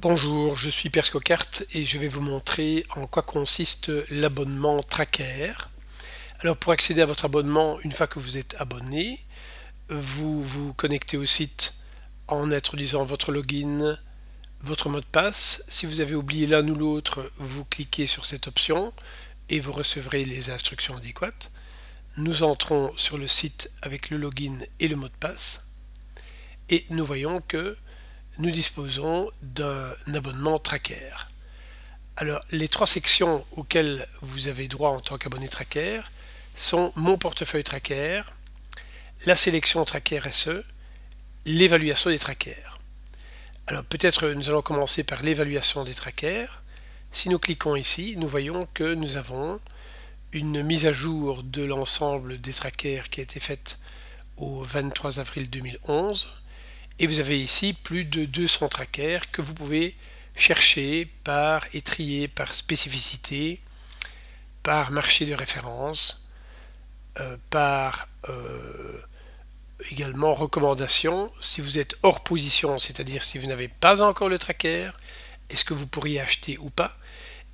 Bonjour, je suis Perscocart et je vais vous montrer en quoi consiste l'abonnement Tracker. Alors pour accéder à votre abonnement, une fois que vous êtes abonné, vous vous connectez au site en introduisant votre login, votre mot de passe. Si vous avez oublié l'un ou l'autre, vous cliquez sur cette option et vous recevrez les instructions adéquates. Nous entrons sur le site avec le login et le mot de passe et nous voyons que nous disposons d'un abonnement Tracker. Alors, les trois sections auxquelles vous avez droit en tant qu'abonné Tracker sont mon portefeuille Tracker, la sélection Tracker SE, l'évaluation des trackers. Alors, peut-être nous allons commencer par l'évaluation des trackers. Si nous cliquons ici, nous voyons que nous avons une mise à jour de l'ensemble des trackers qui a été faite au 23 avril 2011. Et vous avez ici plus de 200 trackers que vous pouvez chercher par et trier par spécificité, par marché de référence, par également recommandation. Si vous êtes hors position, c'est-à-dire si vous n'avez pas encore le tracker, est-ce que vous pourriez acheter ou pas?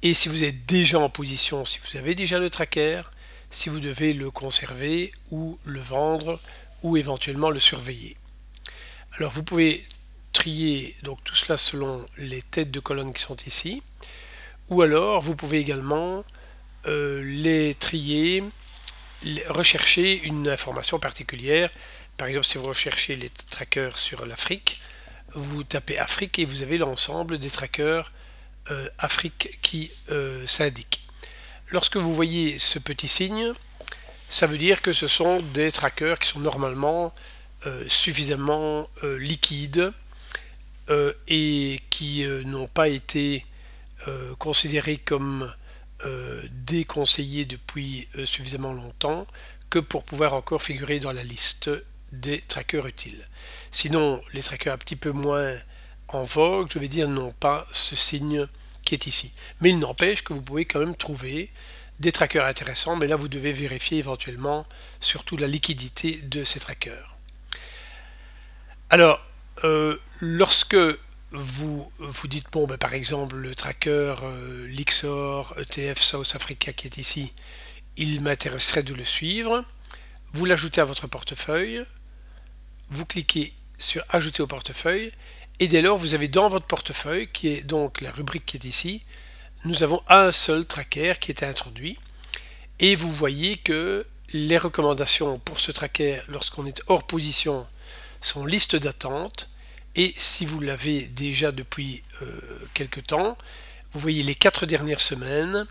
Et si vous êtes déjà en position, si vous avez déjà le tracker, si vous devez le conserver ou le vendre ou éventuellement le surveiller. Alors vous pouvez trier donc tout cela selon les têtes de colonne qui sont ici, ou alors vous pouvez également les trier, rechercher une information particulière. Par exemple, si vous recherchez les trackers sur l'Afrique, vous tapez Afrique et vous avez l'ensemble des trackers Afrique qui s'indiquent. Lorsque vous voyez ce petit signe, ça veut dire que ce sont des trackers qui sont normalement suffisamment liquides et qui n'ont pas été considérés comme déconseillés depuis suffisamment longtemps que pour pouvoir encore figurer dans la liste des trackers utiles. Sinon, les trackers un petit peu moins en vogue, je vais dire, n'ont pas ce signe qui est ici. Mais il n'empêche que vous pouvez quand même trouver des trackers intéressants, mais là vous devez vérifier éventuellement surtout la liquidité de ces trackers. Alors, lorsque vous dites, bon, ben, par exemple, le tracker Lixor ETF South Africa qui est ici, il m'intéresserait de le suivre, vous l'ajoutez à votre portefeuille, vous cliquez sur Ajouter au portefeuille, et dès lors, vous avez dans votre portefeuille, qui est donc la rubrique qui est ici, nous avons un seul tracker qui est introduit, et vous voyez que les recommandations pour ce tracker, lorsqu'on est hors position, sont liste d'attente, et si vous l'avez déjà depuis quelque temps, vous voyez les 4 dernières semaines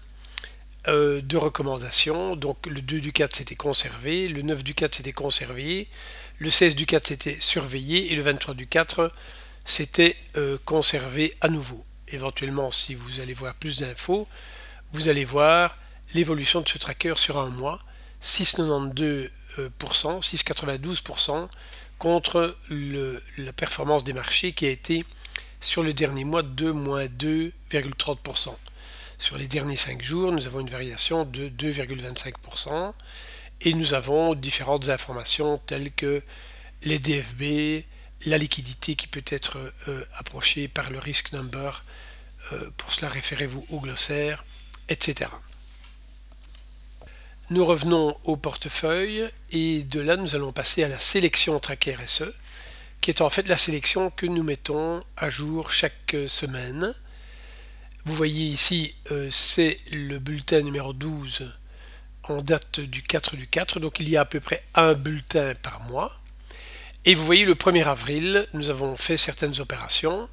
de recommandations. Donc le 2 du 4 s'était conservé, le 9 du 4 s'était conservé, le 16 du 4 s'était surveillé et le 23 du 4 s'était conservé à nouveau. Éventuellement, si vous allez voir plus d'infos, vous allez voir l'évolution de ce tracker sur un mois, 6,92%, 6,92% contre la performance des marchés qui a été sur le dernier mois de moins 2,30%. Sur les derniers 5 jours, nous avons une variation de 2,25% et nous avons différentes informations telles que les DFB, la liquidité qui peut être approchée par le risk number, pour cela référez-vous au glossaire, etc. Nous revenons au portefeuille et de là nous allons passer à la sélection Tracker SE qui est en fait la sélection que nous mettons à jour chaque semaine. Vous voyez ici c'est le bulletin numéro 12 en date du 4 du 4, donc il y a à peu près un bulletin par mois. Et vous voyez le 1er avril nous avons fait certaines opérations.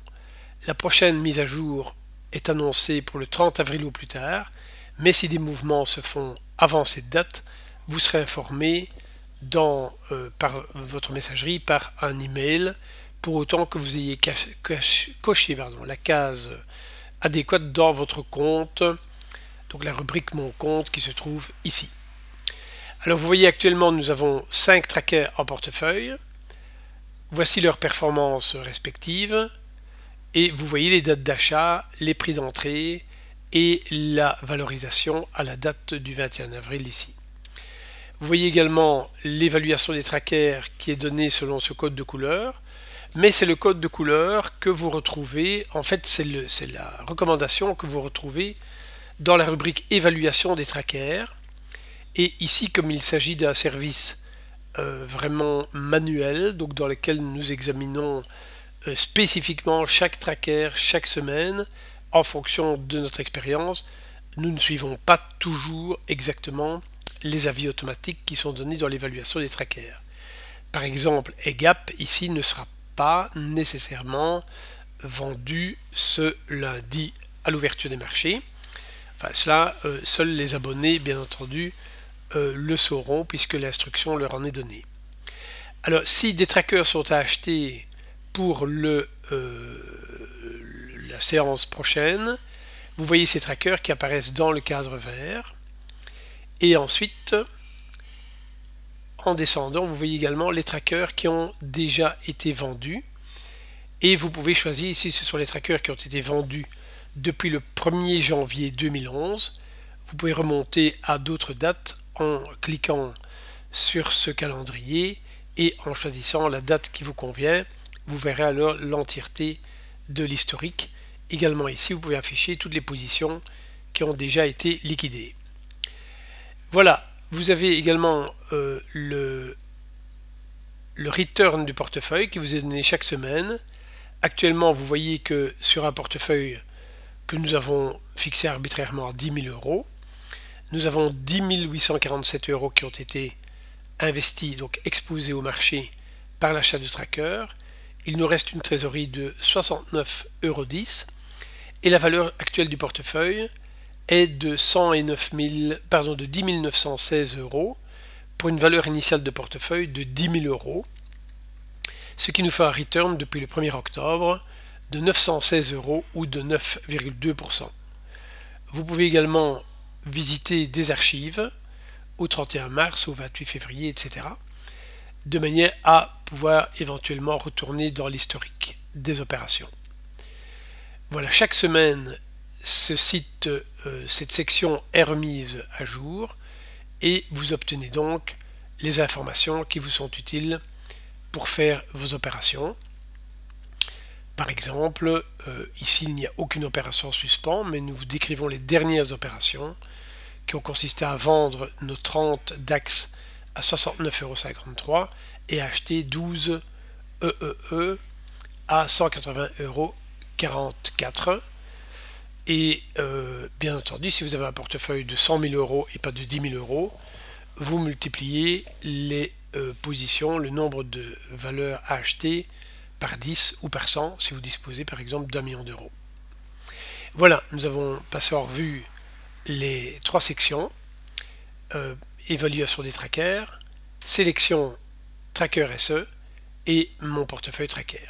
La prochaine mise à jour est annoncée pour le 30 avril ou plus tard, mais si des mouvements se font avant cette date, vous serez informé par votre messagerie, par un email, pour autant que vous ayez coché la case adéquate dans votre compte, donc la rubrique Mon compte qui se trouve ici. Alors vous voyez actuellement nous avons 5 trackers en portefeuille, voici leurs performances respectives, et vous voyez les dates d'achat, les prix d'entrée, et la valorisation à la date du 21 avril ici. Vous voyez également l'évaluation des trackers qui est donnée selon ce code de couleur. mais c'est le code de couleur que vous retrouvez, en fait c'est la recommandation que vous retrouvez dans la rubrique évaluation des trackers. Et ici, comme il s'agit d'un service vraiment manuel, donc dans lequel nous examinons spécifiquement chaque tracker chaque semaine en fonction de notre expérience, nous ne suivons pas toujours exactement les avis automatiques qui sont donnés dans l'évaluation des trackers. Par exemple, EGAP ici ne sera pas nécessairement vendu ce lundi à l'ouverture des marchés. Enfin, cela, seuls les abonnés, bien entendu, le sauront puisque l'instruction leur en est donnée. Alors, si des trackers sont à acheter pour la séance prochaine, vous voyez ces trackers qui apparaissent dans le cadre vert. Et ensuite, en descendant, vous voyez également les trackers qui ont déjà été vendus. Et vous pouvez choisir, ici ce sont les trackers qui ont été vendus depuis le 1er janvier 2011. Vous pouvez remonter à d'autres dates en cliquant sur ce calendrier et en choisissant la date qui vous convient. Vous verrez alors l'entièreté de l'historique. Également ici, vous pouvez afficher toutes les positions qui ont déjà été liquidées. Voilà, vous avez également le return du portefeuille qui vous est donné chaque semaine. Actuellement, vous voyez que sur un portefeuille que nous avons fixé arbitrairement à 10 000 euros, nous avons 10 847 euros qui ont été investis, donc exposés au marché par l'achat de tracker. Il nous reste une trésorerie de 69,10 euros et la valeur actuelle du portefeuille est de 10 916 euros pour une valeur initiale de portefeuille de 10 000 euros, ce qui nous fait un return depuis le 1er octobre de 916 euros ou de 9,2%. Vous pouvez également visiter des archives au 31 mars, au 28 février, etc. de manière à pouvoir éventuellement retourner dans l'historique des opérations. Voilà, chaque semaine, cette section est remise à jour et vous obtenez donc les informations qui vous sont utiles pour faire vos opérations. Par exemple, ici il n'y a aucune opération en suspens, mais nous vous décrivons les dernières opérations qui ont consisté à vendre nos 30 DAX à 69,53 € et à acheter 12 EEE à 180,44 €. Et bien entendu, si vous avez un portefeuille de 100 000 euros et pas de 10 000 euros, vous multipliez les positions, le nombre de valeurs à acheter par 10 ou par 100 si vous disposez par exemple d'1 million d'euros. Voilà, nous avons passé en revue les 3 sections, évaluation des trackers, sélection tracker SE et mon portefeuille tracker.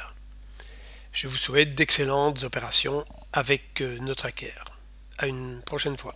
Je vous souhaite d'excellentes opérations avec nos trackers. À une prochaine fois.